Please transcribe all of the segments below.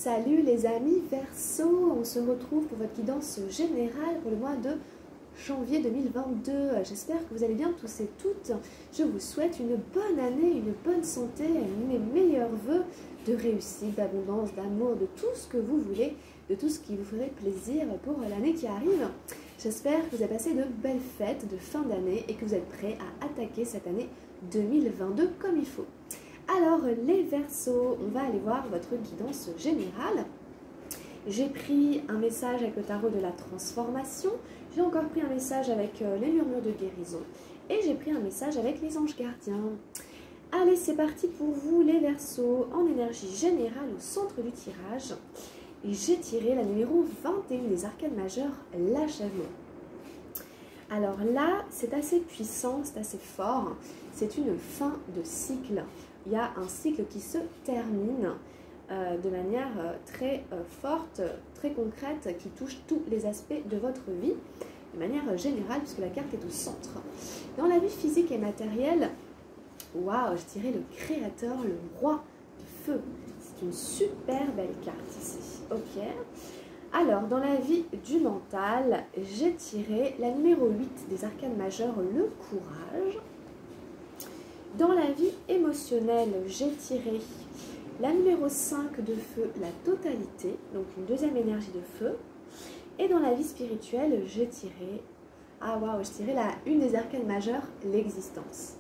Salut les amis Verseau, on se retrouve pour votre guidance générale pour le mois de janvier 2022. J'espère que vous allez bien tous et toutes. Je vous souhaite une bonne année, une bonne santé, mes meilleurs vœux de réussite, d'abondance, d'amour, de tout ce que vous voulez, de tout ce qui vous ferait plaisir pour l'année qui arrive. J'espère que vous avez passé de belles fêtes de fin d'année et que vous êtes prêts à attaquer cette année 2022 comme il faut. Alors les Verseaux, on va aller voir votre guidance générale. J'ai pris un message avec le tarot de la transformation, j'ai encore pris un message avec les murmures de guérison et j'ai pris un message avec les anges gardiens. Allez, c'est parti pour vous les Verseaux, en énergie générale au centre du tirage. Et j'ai tiré la numéro 21 des arcanes majeures, l'achèvement. Alors là, c'est assez puissant, c'est assez fort, c'est une fin de cycle. Il y a un cycle qui se termine de manière très forte, très concrète, qui touche tous les aspects de votre vie, de manière générale, puisque la carte est au centre. Dans la vie physique et matérielle, waouh, je dirais le créateur, le roi du feu. C'est une super belle carte ici, ok. Alors, dans la vie du mental, j'ai tiré la numéro 8 des arcanes majeures, le courage. Dans la vie émotionnelle, j'ai tiré la numéro 5 de feu, la totalité, donc une deuxième énergie de feu. Et dans la vie spirituelle, j'ai tiré, ah waouh, je tirais la une des arcanes majeures, l'existence.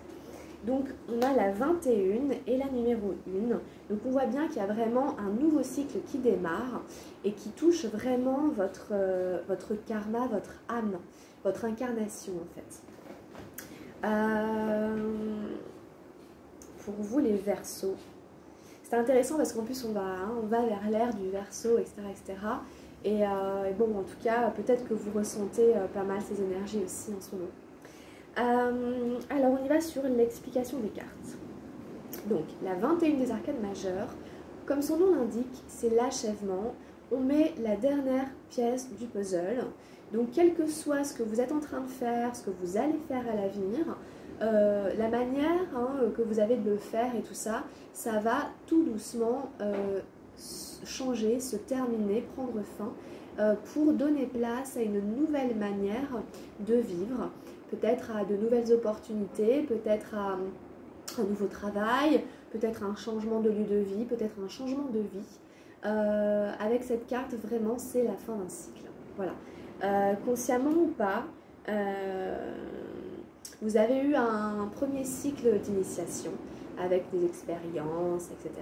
Donc on a la 21 et la numéro 1. Donc on voit bien qu'il y a vraiment un nouveau cycle qui démarre et qui touche vraiment votre karma, votre âme, votre incarnation en fait. Pour vous les Verseaux, c'est intéressant parce qu'en plus on va vers l'ère du Verseau, etc. etc. Et bon, en tout cas, peut-être que vous ressentez pas mal ces énergies aussi en ce moment. Alors on y va sur l'explication des cartes. Donc la 21 des arcanes majeures, comme son nom l'indique, c'est l'achèvement. On met la dernière pièce du puzzle. Donc quel que soit ce que vous êtes en train de faire, ce que vous allez faire à l'avenir, la manière que vous avez de le faire et tout ça, ça va tout doucement changer, se terminer, prendre fin, pour donner place à une nouvelle manière de vivre, peut-être à de nouvelles opportunités, peut-être à un nouveau travail, peut-être un changement de lieu de vie, peut-être un changement de vie. Avec cette carte, vraiment, c'est la fin d'un cycle. Voilà. Consciemment ou pas, vous avez eu un premier cycle d'initiation avec des expériences, etc.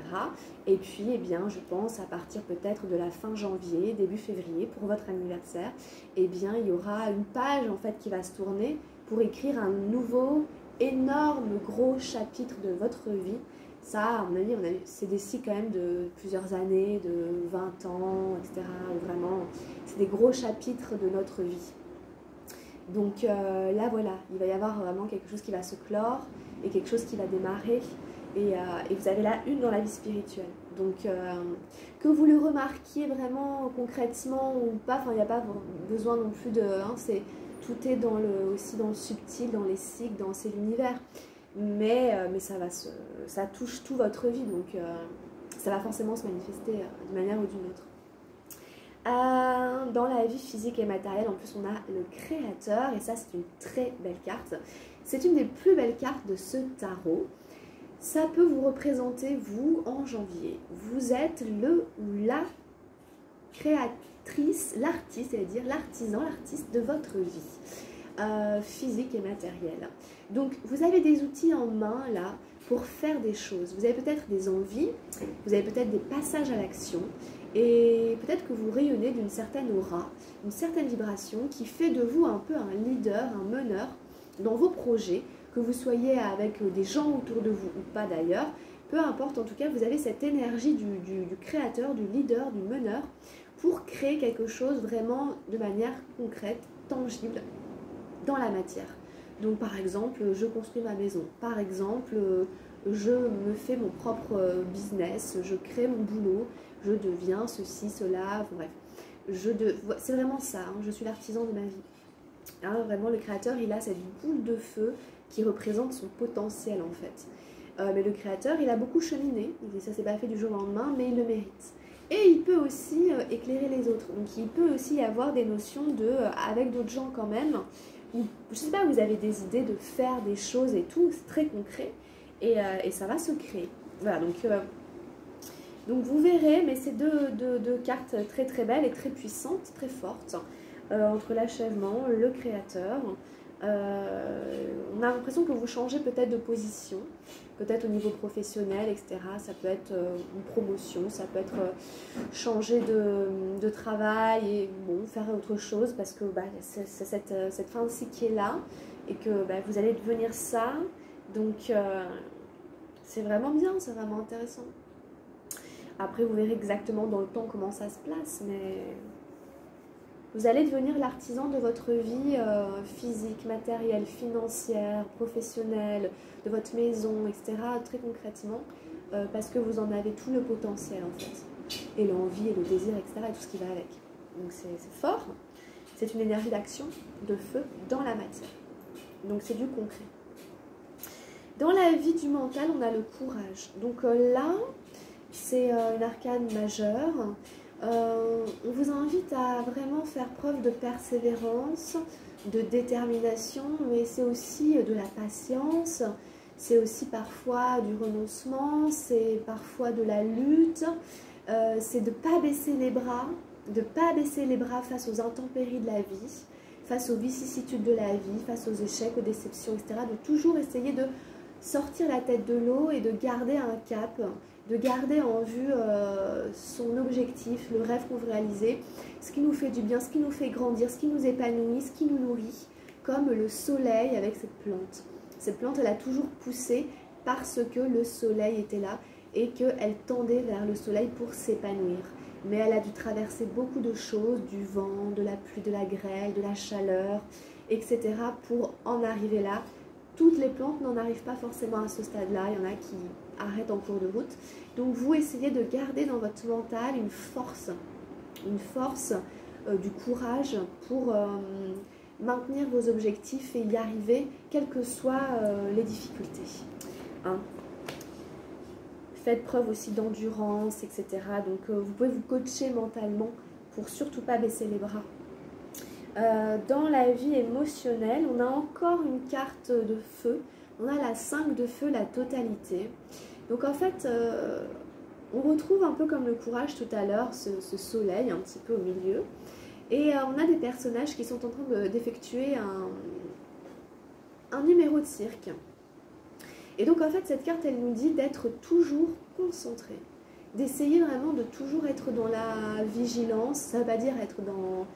Et puis, eh bien, je pense à partir peut-être de la fin janvier, début février, pour votre anniversaire, eh bien, il y aura une page en fait qui va se tourner pour écrire un nouveau, énorme, gros chapitre de votre vie. Ça, à mon avis, c'est des cycles quand même de plusieurs années, de 20 ans, etc. Où vraiment, c'est des gros chapitres de notre vie. Donc là, voilà, il va y avoir vraiment quelque chose qui va se clore et quelque chose qui va démarrer. Et vous avez là une dans la vie spirituelle. Donc que vous le remarquiez vraiment concrètement ou pas, enfin il n'y a pas besoin non plus de... tout est aussi dans le subtil, dans les cycles, c'est l'univers. Mais ça touche toute votre vie, donc ça va forcément se manifester d'une manière ou d'une autre. Dans la vie physique et matérielle, en plus on a le créateur, et ça c'est une très belle carte. C'est une des plus belles cartes de ce tarot. Ça peut vous représenter, vous, en janvier. Vous êtes le ou la créatrice, l'artiste, c'est-à-dire l'artisan, l'artiste de votre vie, physique et matérielle. Donc vous avez des outils en main là pour faire des choses. Vous avez peut-être des envies, vous avez peut-être des passages à l'action, et peut-être que vous rayonnez d'une certaine aura, une certaine vibration qui fait de vous un peu un leader, un meneur dans vos projets, que vous soyez avec des gens autour de vous ou pas d'ailleurs, peu importe, en tout cas vous avez cette énergie du créateur, du leader, du meneur pour créer quelque chose vraiment de manière concrète, tangible dans la matière. Donc par exemple, je construis ma maison, par exemple, je me fais mon propre business, je crée mon boulot, je deviens ceci, cela, bref. C'est vraiment ça, je suis l'artisan de ma vie. Vraiment, le créateur, il a cette boule de feu qui représente son potentiel en fait. Mais le créateur, il a beaucoup cheminé, ça s'est pas fait du jour au lendemain, mais il le mérite. Et il peut aussi éclairer les autres. Donc il peut aussi y avoir des notions de, avec d'autres gens quand même, où, je sais pas, vous avez des idées de faire des choses et tout, c'est très concret, et ça va se créer. Voilà, donc vous verrez, mais c'est deux cartes très très belles et très puissantes, très fortes, entre l'achèvement, le créateur. On a l'impression que vous changez peut-être de position, peut-être au niveau professionnel, etc. Ça peut être une promotion, ça peut être changer de travail et bon, faire autre chose parce que bah, c'est cette fin-ci qui est là et que bah, vous allez devenir ça. Donc c'est vraiment bien, c'est vraiment intéressant. Après, vous verrez exactement dans le temps comment ça se place, mais vous allez devenir l'artisan de votre vie physique, matérielle, financière, professionnelle, de votre maison, etc. Très concrètement, parce que vous en avez tout le potentiel en fait. Et l'envie et le désir, etc. et tout ce qui va avec. Donc c'est fort. C'est une énergie d'action, de feu dans la matière. Donc c'est du concret. Dans la vie du mental, on a le courage. Donc là, c'est une arcane majeure. On vous invite à vraiment faire preuve de persévérance, de détermination, mais c'est aussi de la patience, c'est aussi parfois du renoncement, c'est parfois de la lutte, c'est de ne pas baisser les bras, face aux intempéries de la vie, face aux vicissitudes de la vie, face aux échecs, aux déceptions, etc. De toujours essayer de sortir la tête de l'eau et de garder un cap, de garder en vue son objectif, le rêve qu'on veut réaliser, ce qui nous fait du bien, ce qui nous fait grandir, ce qui nous épanouit, ce qui nous nourrit, comme le soleil avec cette plante. Cette plante, elle a toujours poussé parce que le soleil était là et qu'elle tendait vers le soleil pour s'épanouir. Mais elle a dû traverser beaucoup de choses, du vent, de la pluie, de la grêle, de la chaleur, etc. pour en arriver là. Toutes les plantes n'en arrivent pas forcément à ce stade-là, il y en a qui arrêtent en cours de route. Donc vous essayez de garder dans votre mental une force du courage pour maintenir vos objectifs et y arriver, quelles que soient les difficultés. Hein. Faites preuve aussi d'endurance, etc. Donc vous pouvez vous coacher mentalement pour surtout pas baisser les bras. Dans la vie émotionnelle, on a encore une carte de feu. On a la 5 de feu, la totalité. Donc en fait, on retrouve un peu comme le courage tout à l'heure, ce soleil un petit peu au milieu. Et on a des personnages qui sont en train d'effectuer un numéro de cirque. Et donc en fait, cette carte, elle nous dit d'être toujours concentré. D'essayer vraiment de toujours être dans la vigilance. Ça ne veut pas dire être dans...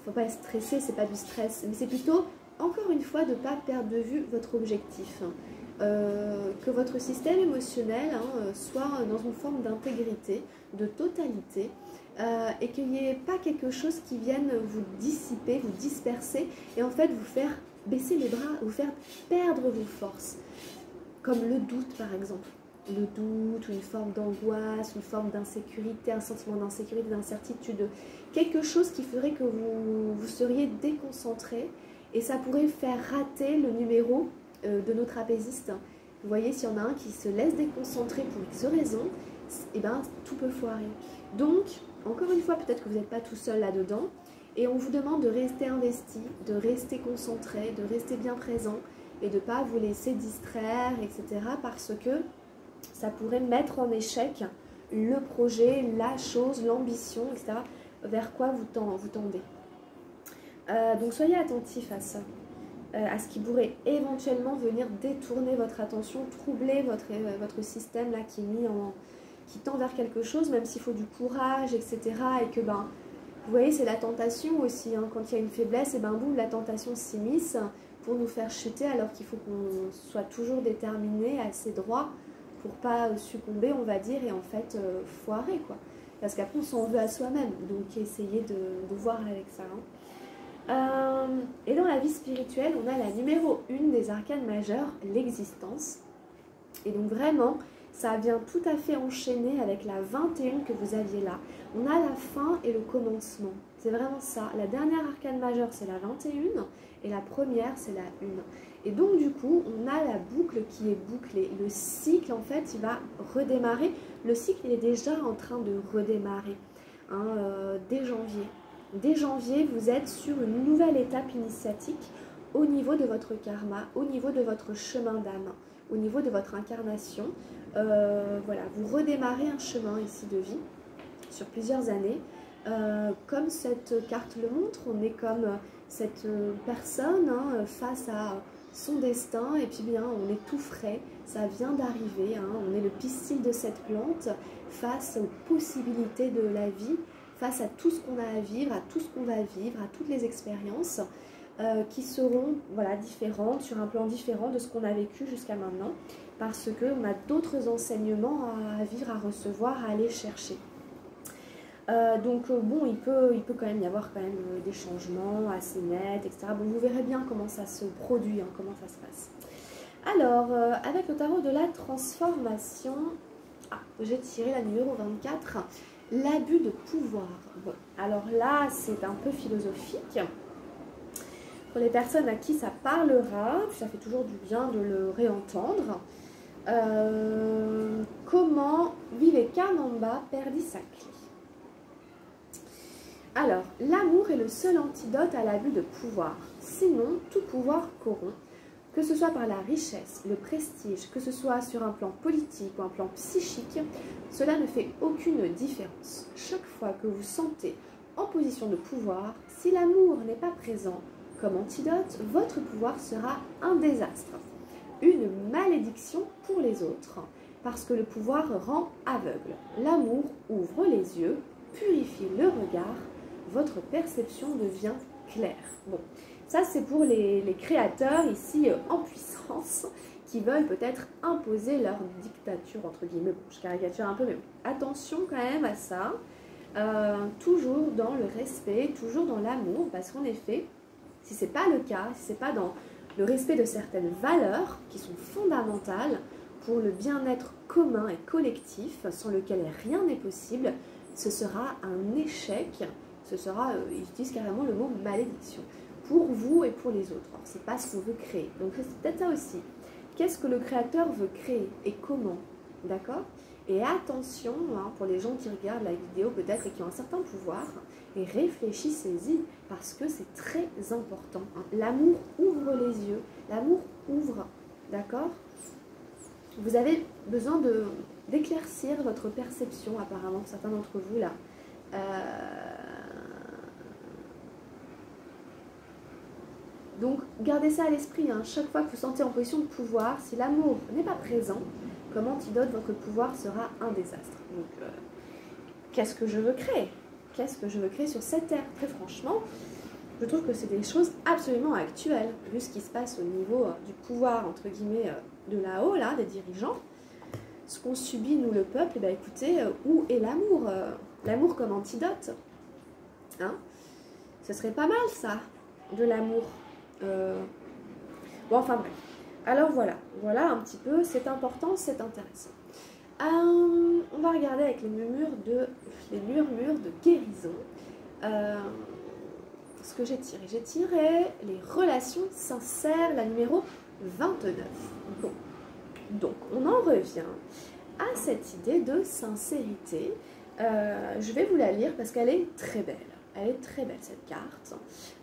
Faut pas être stressé, c'est pas du stress, mais c'est plutôt, encore une fois, de ne pas perdre de vue votre objectif. Que votre système émotionnel soit dans une forme d'intégrité, de totalité, et qu'il n'y ait pas quelque chose qui vienne vous dissiper, vous disperser, et en fait vous faire baisser les bras, vous faire perdre vos forces. Comme le doute par exemple. Le doute, ou une forme d'angoisse, une forme d'insécurité, un sentiment d'insécurité, d'incertitude, quelque chose qui ferait que vous seriez déconcentré et ça pourrait faire rater le numéro de nos trapézistes. Vous voyez, s'il y en a un qui se laisse déconcentrer pour X raison, et ben tout peut foirer. Donc, encore une fois, peut-être que vous n'êtes pas tout seul là-dedans et on vous demande de rester investi, de rester concentré, de rester bien présent et de ne pas vous laisser distraire, etc. parce que ça pourrait mettre en échec le projet, la chose, l'ambition, etc. vers quoi vous tendez. Donc soyez attentifs à ça, à ce qui pourrait éventuellement venir détourner votre attention, troubler votre système là qui tend vers quelque chose, même s'il faut du courage, etc. Et que vous voyez, c'est la tentation aussi, hein. Quand il y a une faiblesse, et boum, la tentation s'immisce pour nous faire chuter, alors qu'il faut qu'on soit toujours déterminé, assez droit, pour pas succomber, on va dire, et en fait foirer, quoi. Parce qu'après, on s'en veut à soi-même. Donc, essayez de voir avec ça. Hein. Et dans la vie spirituelle, on a la numéro 1 des arcanes majeures, l'existence. Et donc, vraiment, ça vient tout à fait enchaîner avec la 21 que vous aviez là. On a la fin et le commencement. C'est vraiment ça. La dernière arcane majeure, c'est la 21. Et la première, c'est la 1. Et donc du coup, on a la boucle qui est bouclée. Le cycle, en fait, il va redémarrer. Le cycle, il est déjà en train de redémarrer hein, dès janvier. Dès janvier, vous êtes sur une nouvelle étape initiatique au niveau de votre karma, au niveau de votre chemin d'âme, au niveau de votre incarnation. Voilà, vous redémarrez un chemin ici de vie sur plusieurs années. Comme cette carte le montre, on est comme cette personne hein, face à son destin et puis bien on est tout frais, ça vient d'arriver, hein, on est le pistil de cette plante face aux possibilités de la vie, face à tout ce qu'on a à vivre, à tout ce qu'on va vivre, à toutes les expériences qui seront voilà, différentes, sur un plan différent de ce qu'on a vécu jusqu'à maintenant, parce qu'on a d'autres enseignements à vivre, à recevoir, à aller chercher. Donc bon, il peut quand même y avoir quand même des changements assez nets, etc. Bon, vous verrez bien comment ça se produit, hein, comment ça se passe. Alors, avec le tarot de la transformation, j'ai tiré la numéro 24, l'abus de pouvoir. Bon, alors là, c'est un peu philosophique. Pour les personnes à qui ça parlera, ça fait toujours du bien de le réentendre. Comment Vivekananda perdit sa clé. Alors, l'amour est le seul antidote à l'abus de pouvoir. Sinon, tout pouvoir corrompt, que ce soit par la richesse, le prestige, que ce soit sur un plan politique ou un plan psychique, cela ne fait aucune différence. Chaque fois que vous sentez en position de pouvoir, si l'amour n'est pas présent comme antidote, votre pouvoir sera un désastre, une malédiction pour les autres, parce que le pouvoir rend aveugle. L'amour ouvre les yeux, purifie le regard, votre perception devient claire. Bon, ça c'est pour les créateurs ici en puissance qui veulent peut-être imposer leur dictature entre guillemets. Bon, je caricature un peu, mais bon, attention quand même à ça. Toujours dans le respect, toujours dans l'amour, parce qu'en effet, si ce n'est pas le cas, si ce n'est pas dans le respect de certaines valeurs qui sont fondamentales pour le bien-être commun et collectif, sans lequel rien n'est possible, ce sera un échec, ce sera, ils utilisent carrément le mot malédiction, pour vous et pour les autres. Alors, c'est pas ce qu'on veut créer. Donc c'est peut-être ça aussi. Qu'est-ce que le créateur veut créer et comment? D'accord? Et attention, hein, pour les gens qui regardent la vidéo peut-être et qui ont un certain pouvoir, et réfléchissez-y, parce que c'est très important. Hein. L'amour ouvre les yeux, l'amour ouvre, d'accord? Vous avez besoin d'éclaircir votre perception, apparemment, certains d'entre vous, là. Donc, gardez ça à l'esprit, hein. Chaque fois que vous sentez en position de pouvoir, si l'amour n'est pas présent, comme antidote, votre pouvoir sera un désastre. Donc, qu'est-ce que je veux créer? Qu'est-ce que je veux créer sur cette terre? Très franchement, je trouve que c'est des choses absolument actuelles, vu ce qui se passe au niveau du pouvoir, entre guillemets, de là-haut, là, des dirigeants. Ce qu'on subit, nous, le peuple, eh bien, écoutez, où est l'amour? L'amour comme antidote, hein? Ce serait pas mal, ça, de l'amour. Bon, enfin bref. Alors voilà, voilà un petit peu, c'est important, c'est intéressant. On va regarder avec les murmures de guérison. Ce que j'ai tiré les relations sincères, la numéro 29. Bon, donc on en revient à cette idée de sincérité. Je vais vous la lire parce qu'elle est très belle. Elle est très belle cette carte.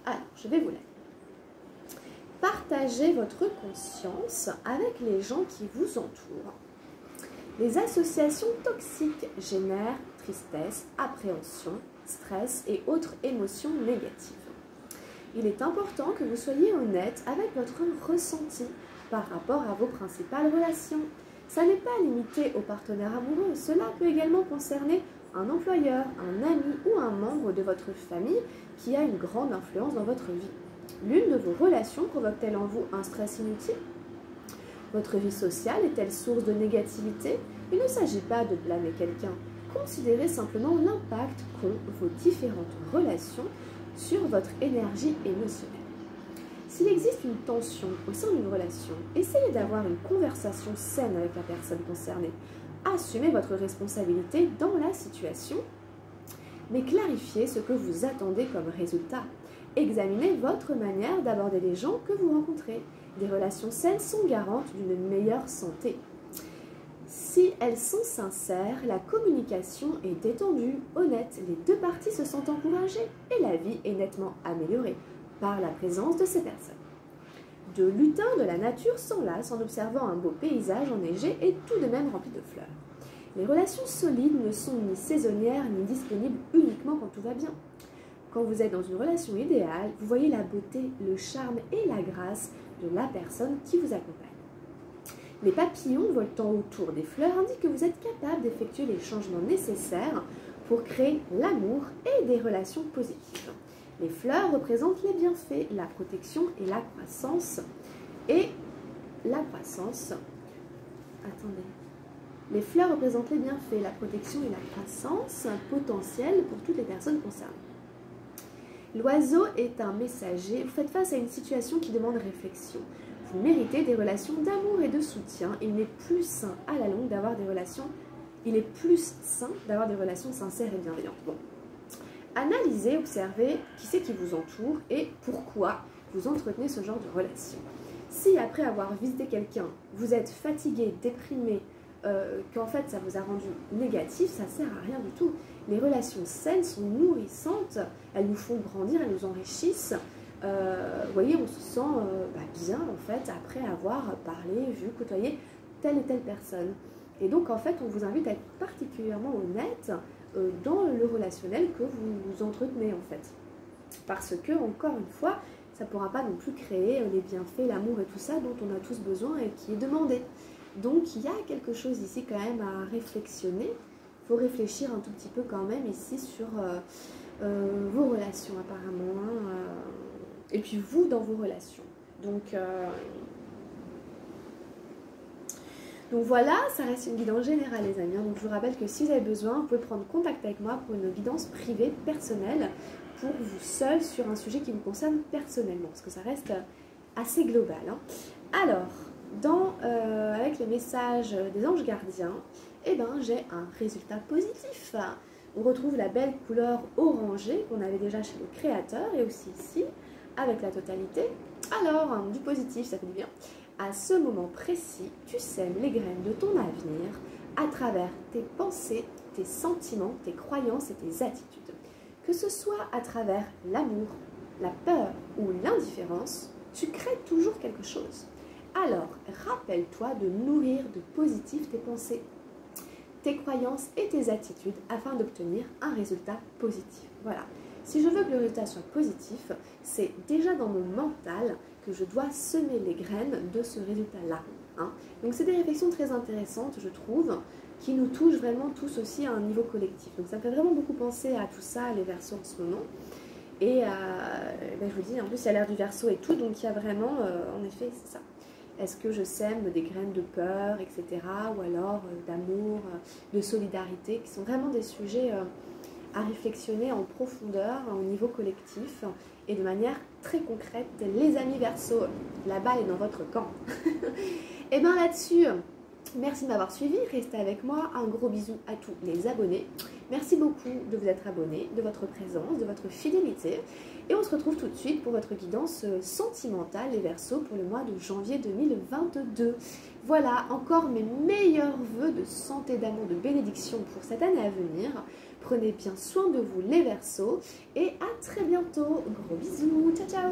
Alors, je vais vous la lire. Partagez votre conscience avec les gens qui vous entourent. Les associations toxiques génèrent tristesse, appréhension, stress et autres émotions négatives. Il est important que vous soyez honnête avec votre ressenti par rapport à vos principales relations. Ça n'est pas limité aux partenaires amoureux, cela peut également concerner un employeur, un ami ou un membre de votre famille qui a une grande influence dans votre vie. L'une de vos relations provoque-t-elle en vous un stress inutile? Votre vie sociale est-elle source de négativité? Il ne s'agit pas de blâmer quelqu'un. Considérez simplement l'impact qu'ont vos différentes relations sur votre énergie émotionnelle. S'il existe une tension au sein d'une relation, essayez d'avoir une conversation saine avec la personne concernée. Assumez votre responsabilité dans la situation, mais clarifiez ce que vous attendez comme résultat. Examinez votre manière d'aborder les gens que vous rencontrez. Des relations saines sont garantes d'une meilleure santé. Si elles sont sincères, la communication est détendue, honnête, les deux parties se sentent encouragées et la vie est nettement améliorée par la présence de ces personnes. De lutins de la nature s'enlacent en observant un beau paysage enneigé et tout de même rempli de fleurs. Les relations solides ne sont ni saisonnières ni disponibles uniquement quand tout va bien. Quand vous êtes dans une relation idéale, vous voyez la beauté, le charme et la grâce de la personne qui vous accompagne. Les papillons voletant autour des fleurs indiquent que vous êtes capable d'effectuer les changements nécessaires pour créer l'amour et des relations positives. Les fleurs représentent les bienfaits, la protection et la croissance. Les fleurs représentent les bienfaits, la protection et la croissance potentielle pour toutes les personnes concernées. L'oiseau est un messager. Vous faites face à une situation qui demande réflexion. Vous méritez des relations d'amour et de soutien. Il est plus sain à la longue d'avoir des relations. Il est plus sain d'avoir des relations sincères et bienveillantes. Bon. Analysez, observez qui c'est qui vous entoure et pourquoi vous entretenez ce genre de relation. Si après avoir visité quelqu'un, vous êtes fatigué, déprimé, qu'en fait ça vous a rendu négatif, ça sert à rien du tout. Les relations saines sont nourrissantes, elles nous font grandir, elles nous enrichissent. Vous voyez, on se sent bien en fait après avoir parlé, vu, côtoyé telle et telle personne. Et donc en fait on vous invite à être particulièrement honnête dans le relationnel que vous entretenez en fait. Parce que, encore une fois, ça ne pourra pas non plus créer les bienfaits, l'amour et tout ça dont on a tous besoin et qui est demandé. Donc il y a quelque chose ici quand même à réflexionner. Il faut réfléchir un tout petit peu quand même ici sur vos relations apparemment. Et puis vous dans vos relations. Donc voilà, ça reste une guidance générale les amis. Donc je vous rappelle que si vous avez besoin, vous pouvez prendre contact avec moi pour une guidance privée, personnelle, pour vous seul sur un sujet qui vous concerne personnellement, parce que ça reste assez global. Hein. Alors, avec le message des anges gardiens, j'ai un résultat positif. On retrouve la belle couleur orangée qu'on avait déjà chez le créateur et aussi ici, avec la totalité. Alors, du positif, ça fait du bien. À ce moment précis, tu sèmes les graines de ton avenir à travers tes pensées, tes sentiments, tes croyances et tes attitudes. Que ce soit à travers l'amour, la peur ou l'indifférence, tu crées toujours quelque chose. Alors, rappelle-toi de nourrir de positif tes pensées, tes croyances et tes attitudes afin d'obtenir un résultat positif. Voilà. Si je veux que le résultat soit positif, c'est déjà dans mon mental que je dois semer les graines de ce résultat-là. Hein. Donc c'est des réflexions très intéressantes, je trouve, qui nous touchent vraiment tous aussi à un niveau collectif. Donc ça me fait vraiment beaucoup penser à tout ça, les Verseaux en ce moment. Et je vous dis, en plus il y a l'ère du Verseau et tout, donc il y a vraiment, en effet, c'est ça. Est-ce que je sème des graines de peur, etc. Ou alors d'amour, de solidarité, qui sont vraiment des sujets à réflexionner en profondeur, au niveau collectif et de manière très concrète. Les amis Verseaux, la balle est dans votre camp. Et bien là-dessus, merci de m'avoir suivi, restez avec moi, un gros bisou à tous les abonnés. Merci beaucoup de vous être abonnés, de votre présence, de votre fidélité. Et on se retrouve tout de suite pour votre guidance sentimentale, les Verseaux, pour le mois de janvier 2022. Voilà, encore mes meilleurs vœux de santé, d'amour, de bénédiction pour cette année à venir. Prenez bien soin de vous, les Verseaux, et à très bientôt. Gros bisous, ciao ciao.